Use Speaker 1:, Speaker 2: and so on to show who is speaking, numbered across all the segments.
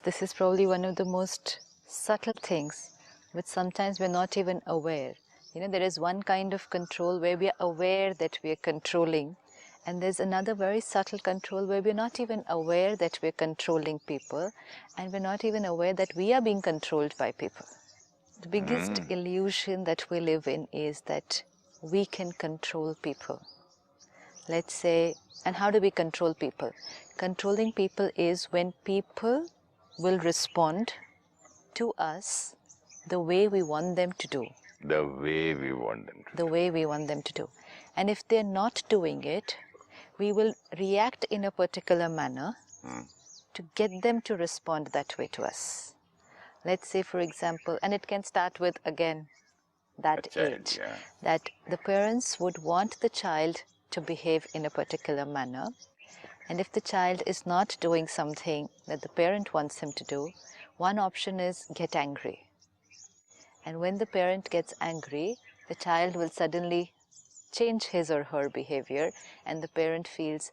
Speaker 1: this is probably one of the most subtle things, which sometimes we're not even aware. You know, there is one kind of control where we are aware that we are controlling, and there's another very subtle control where we're not even aware that we're controlling people, and we're not even aware that we are being controlled by people. The biggest illusion that we live in is that we can control people. Let's say, and how do we control people? Controlling people is when people will respond to us the way we want them to do.
Speaker 2: The way we want them to.
Speaker 1: The way we want them to do. And if they're not doing it, we will react in a particular manner to get them to respond that way to us. Let's say, for example, and it can start with, again, that age, that the parents would want the child to behave in a particular manner, and if the child is not doing something that the parent wants him to do, one option is get angry. And when the parent gets angry, the child will suddenly change his or her behavior, and the parent feels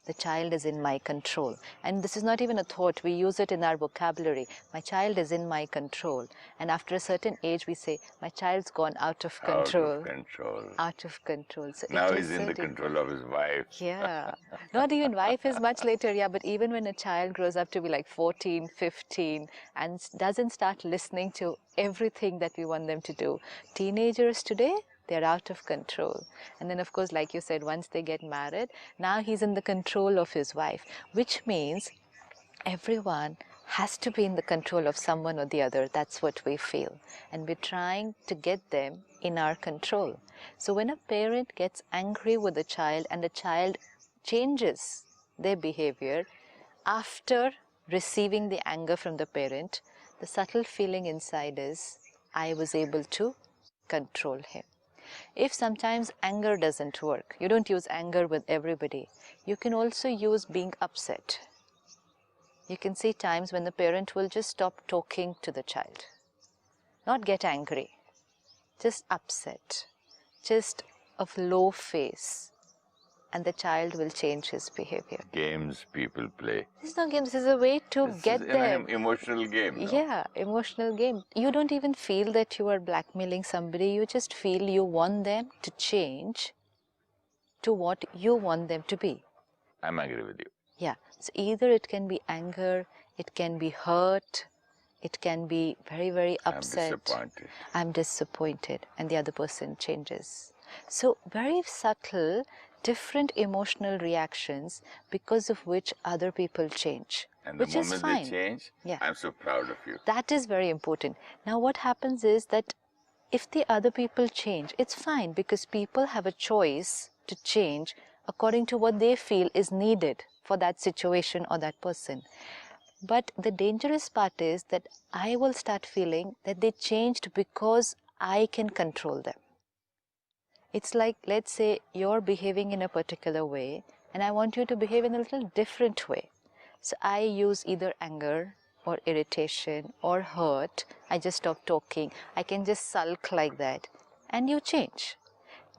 Speaker 1: the child is in my control. And this is not even a thought, we use it in our vocabulary. My child is in my control. And after a certain age, we say, my child's gone out of control.
Speaker 2: Out of control.
Speaker 1: Out of control. So
Speaker 2: now he's in the control of his wife.
Speaker 1: Yeah. Not even wife is much later, yeah, but even when a child grows up to be like 14, 15, and doesn't start listening to everything that we want them to do. Teenagers today, they're out of control. And then, of course, like you said, once they get married, now he's in the control of his wife, which means everyone has to be in the control of someone or the other. That's what we feel. And we're trying to get them in our control. So when a parent gets angry with a child and the child changes their behavior after receiving the anger from the parent, the subtle feeling inside is, I was able to control him. If sometimes anger doesn't work, you don't use anger with everybody, you can also use being upset. You can see times when the parent will just stop talking to the child. Not get angry, just upset, just of low face, and the child will change his behavior.
Speaker 2: Games people play.
Speaker 1: This is not games, this is a way to get them.
Speaker 2: An emotional game. No?
Speaker 1: Yeah, emotional game. You don't even feel that you are blackmailing somebody, you just feel you want them to change to what you want them to be.
Speaker 2: I'm angry with you.
Speaker 1: Yeah, so either it can be anger, it can be hurt, it can be very, very upset. I'm disappointed, and the other person changes. So very subtle, different emotional reactions because of which other people change.
Speaker 2: And
Speaker 1: which
Speaker 2: the
Speaker 1: is
Speaker 2: moment
Speaker 1: fine.
Speaker 2: they change,
Speaker 1: yeah.
Speaker 2: I'm so proud of you.
Speaker 1: That is very important. Now what happens is that if the other people change, it's fine because people have a choice to change according to what they feel is needed for that situation or that person. But the dangerous part is that I will start feeling that they changed because I can control them. It's like, let's say you're behaving in a particular way and I want you to behave in a little different way. So I use either anger or irritation or hurt. I just stop talking. I can just sulk like that and you change.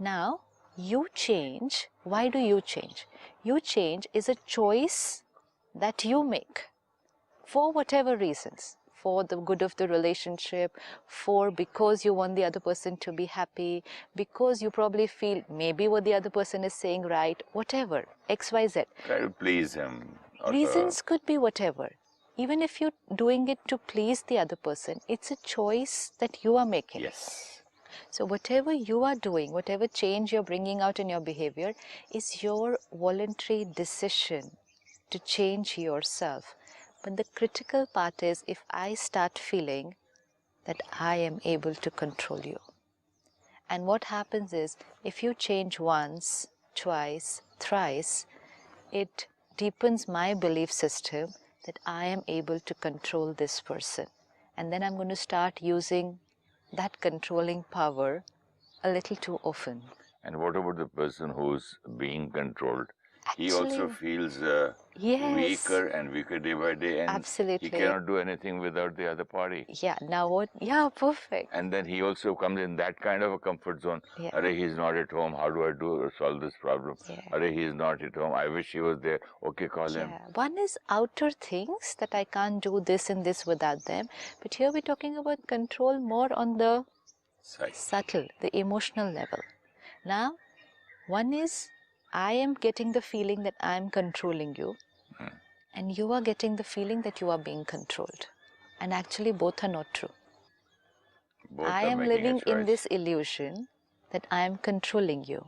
Speaker 1: Now, you change. Why do you change? You change is a choice that you make for whatever reasons. For the good of the relationship, because you want the other person to be happy, because you probably feel maybe what the other person is saying right, whatever, X, Y, Z.
Speaker 2: Try to please him.
Speaker 1: Reasons could be whatever. Even if you're doing it to please the other person, it's a choice that you are making.
Speaker 2: Yes.
Speaker 1: So whatever you are doing, whatever change you're bringing out in your behavior is your voluntary decision to change yourself. But the critical part is if I start feeling that I am able to control you. And what happens is if you change once, twice, thrice, it deepens my belief system that I am able to control this person. And then I'm going to start using that controlling power a little too often.
Speaker 2: And what about the person who's being controlled he also
Speaker 1: Actually,
Speaker 2: feels
Speaker 1: yes,
Speaker 2: weaker and weaker day by day, and he
Speaker 1: absolutely.
Speaker 2: cannot do anything without the other party.
Speaker 1: Yeah, now what? Yeah, perfect.
Speaker 2: And then he also comes in that kind of a comfort zone.
Speaker 1: Yeah.
Speaker 2: Arey, he's not at home. How do I solve this problem?
Speaker 1: Yeah.
Speaker 2: Arey, he's not at home. I wish he was there. Okay, call him.
Speaker 1: Yeah, one is outer things that I can't do this and this without them, but here we're talking about control more on the subtle, the emotional level. Now, one is I am getting the feeling that I'm controlling you, and you are getting the feeling that you are being controlled. And actually, both are not true.
Speaker 2: Both
Speaker 1: I
Speaker 2: are
Speaker 1: am
Speaker 2: making a
Speaker 1: living in
Speaker 2: choice.
Speaker 1: this illusion that I am controlling you,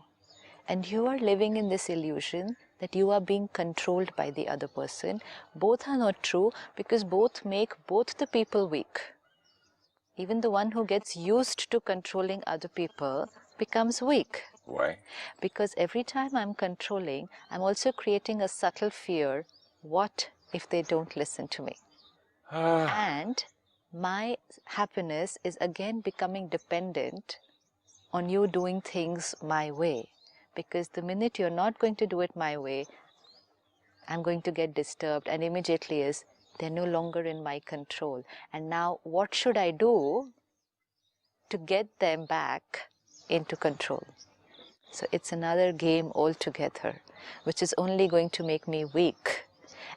Speaker 1: and you are living in this illusion that you are being controlled by the other person. Both are not true because both make both the people weak. Even the one who gets used to controlling other people becomes weak.
Speaker 2: Why?
Speaker 1: Because every time I'm controlling, I'm also creating a subtle fear. What if they don't listen to me? And my happiness is again becoming dependent on you doing things my way. Because the minute you're not going to do it my way, I'm going to get disturbed, and immediately is they're no longer in my control. And now what should I do to get them back into control? So it's another game altogether, which is only going to make me weak.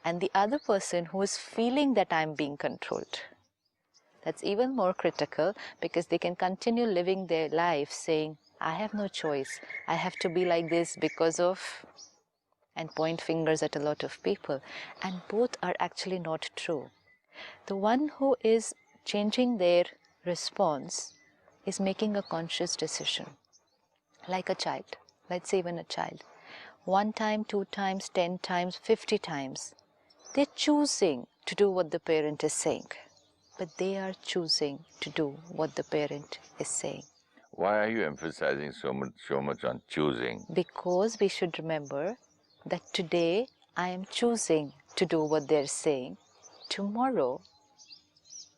Speaker 1: And the other person who is feeling that I'm being controlled, that's even more critical, because they can continue living their life saying, I have no choice. I have to be like this because of, and point fingers at a lot of people. And both are actually not true. The one who is changing their response is making a conscious decision. Like a child, let's say even a child. 1 time, 2 times, 10 times, 50 times. They're choosing to do what the parent is saying. But they are choosing to do what the parent is saying.
Speaker 2: Why are you emphasizing so much on choosing?
Speaker 1: Because we should remember that today I am choosing to do what they're saying. Tomorrow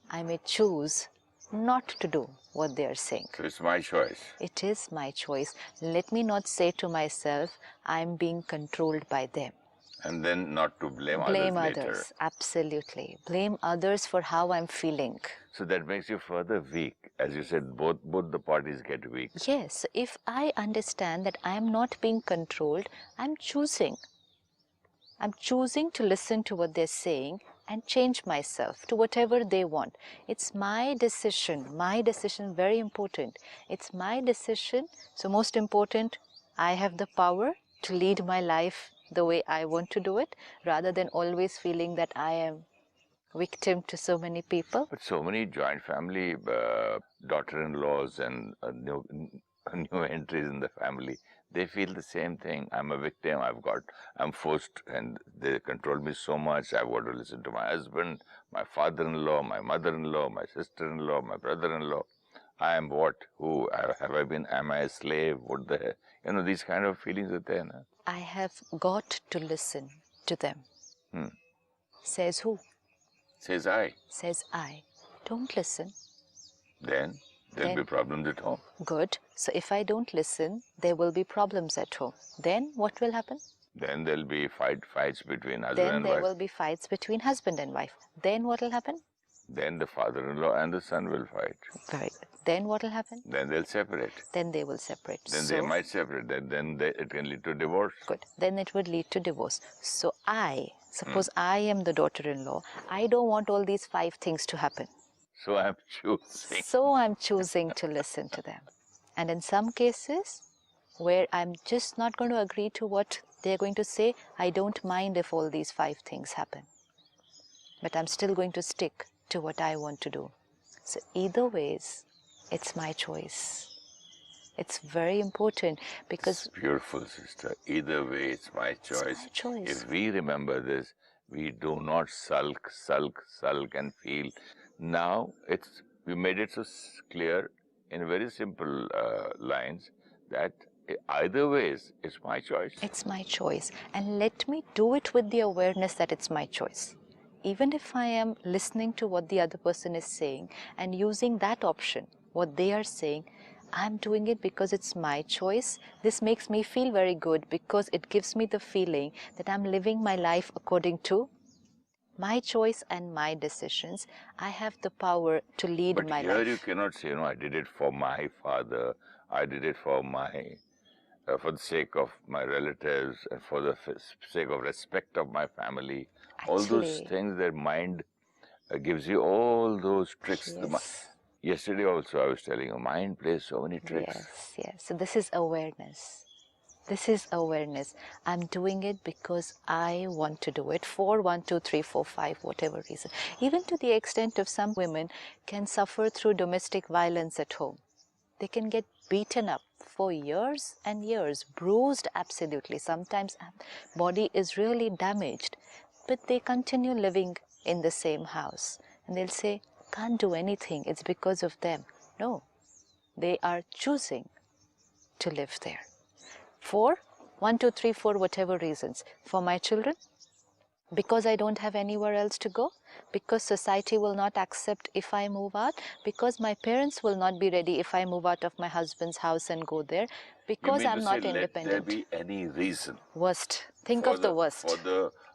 Speaker 1: I may choose not to do what they are saying.
Speaker 2: So it's my choice.
Speaker 1: It is my choice. Let me not say to myself, I'm being controlled by them.
Speaker 2: And then not to blame
Speaker 1: Blame
Speaker 2: others later.
Speaker 1: others, absolutely. Blame others for how I'm feeling.
Speaker 2: So that makes you further weak. As you said, both the parties get weak.
Speaker 1: Yes, if I understand that I'm not being controlled, I'm choosing. I'm choosing to listen to what they're saying and change myself to whatever they want. It's my decision, very important. It's my decision, so most important, I have the power to lead my life the way I want to do it, rather than always feeling that I am victim to so many people.
Speaker 2: But so many joint family daughter-in-laws and new entries in the family, they feel the same thing. I'm a victim. I'm forced, and they control me so much. I've got to listen to my husband, my father-in-law, my mother-in-law, my sister-in-law, my brother-in-law. I am what? Who? Have I been? Am I a slave? What the? These kind of feelings are there. No?
Speaker 1: I have got to listen to them. Says who?
Speaker 2: Says I.
Speaker 1: Says I. Don't listen.
Speaker 2: Then there'll be problems at home.
Speaker 1: Good. So if I don't listen, there will be problems at home. Then what will happen?
Speaker 2: Then there'll be fights between husband
Speaker 1: Then
Speaker 2: and
Speaker 1: there
Speaker 2: wife.
Speaker 1: will be fights between husband and wife. Then what will happen?
Speaker 2: Then the father-in-law and the son will fight.
Speaker 1: Very good. Then what will happen?
Speaker 2: Then they'll separate.
Speaker 1: Then they will separate.
Speaker 2: Then they might separate. Then it can lead to divorce.
Speaker 1: Good. Then it would lead to divorce. So suppose I am the daughter-in-law, I don't want all these 5 things to happen.
Speaker 2: So I'm choosing.
Speaker 1: So I'm choosing to listen to them. And in some cases, where I'm just not going to agree to what they're going to say, I don't mind if all these 5 things happen. But I'm still going to stick to what I want to do. So either ways, it's my choice. It's very important because...
Speaker 2: It's beautiful, sister. Either way, it's my choice.
Speaker 1: It's my choice.
Speaker 2: If we remember this, we do not sulk and feel. Now, we made it so clear in very simple lines that either ways, it's my choice.
Speaker 1: It's my choice. And let me do it with the awareness that it's my choice. Even if I am listening to what the other person is saying and using that option, what they are saying, I'm doing it because it's my choice. This makes me feel very good because it gives me the feeling that I'm living my life according to my choice and my decisions. I have the power to lead
Speaker 2: But
Speaker 1: my
Speaker 2: here
Speaker 1: life.
Speaker 2: you cannot say, I did it for my father, I did it for for the sake of my relatives, and for the sake of respect of my family. All those
Speaker 1: Actually,
Speaker 2: things, their mind gives you all those tricks.
Speaker 1: yes,
Speaker 2: Yesterday also I was telling you, mind plays so many tricks.
Speaker 1: yes. So this is awareness. This is awareness. I'm doing it because I want to do it for 1, 2, 3, 4, 5, whatever reason. Even to the extent of some women can suffer through domestic violence at home. They can get beaten up for years and years, bruised absolutely. Sometimes body is really damaged, but they continue living in the same house. And they'll say, can't do anything, it's because of them. No, they are choosing to live there. For 1, 2, 3, 4, whatever reasons. For my children, because I don't have anywhere else to go, because society will not accept if I move out, because my parents will not be ready if I move out of my husband's house and go there, because I'm not independent.
Speaker 2: Let there be any reason?
Speaker 1: Worst. Think of the worst.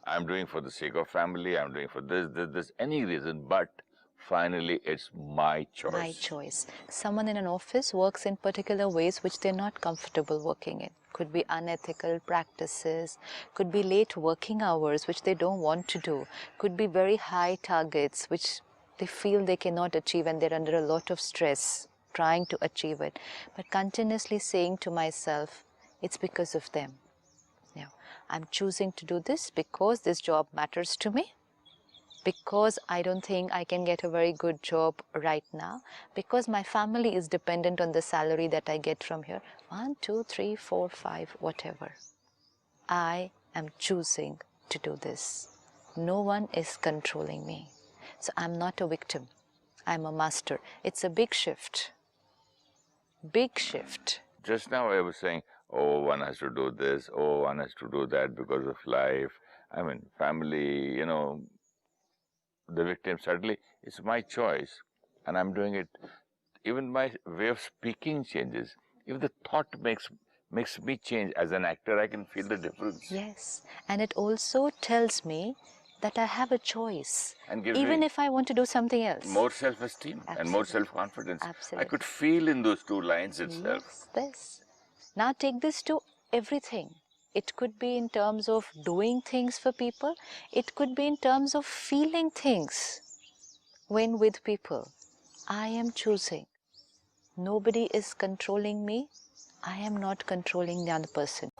Speaker 2: I'm doing for the sake of family, I'm doing for this, any reason, but finally it's my choice.
Speaker 1: My choice. Someone in an office works in particular ways which they're not comfortable working in. Could be unethical practices, could be late working hours which they don't want to do, could be very high targets which they feel they cannot achieve and they're under a lot of stress trying to achieve it. But continuously saying to myself, it's because of them. Now, I'm choosing to do this because this job matters to me, because I don't think I can get a very good job right now, because my family is dependent on the salary that I get from here. 1, 2, 3, 4, 5, whatever. I am choosing to do this. No one is controlling me. So I'm not a victim. I'm a master. It's a big shift. Big shift.
Speaker 2: Just now I was saying, oh, one has to do this, oh, one has to do that because of life. I mean, family, the victim, suddenly it's my choice and I'm doing it. Even my way of speaking changes. If the thought makes me change, as an actor I can feel the difference.
Speaker 1: Yes, and it also tells me that I have a choice,
Speaker 2: And gives
Speaker 1: even
Speaker 2: me
Speaker 1: if I want to do something else.
Speaker 2: more self-esteem and more
Speaker 1: Absolutely.
Speaker 2: self-confidence.
Speaker 1: Absolutely.
Speaker 2: I could feel in those two lines itself.
Speaker 1: Yes, this. Now take this to everything. It could be in terms of doing things for people. It could be in terms of feeling things when with people. I am choosing. Nobody is controlling me. I am not controlling the other person.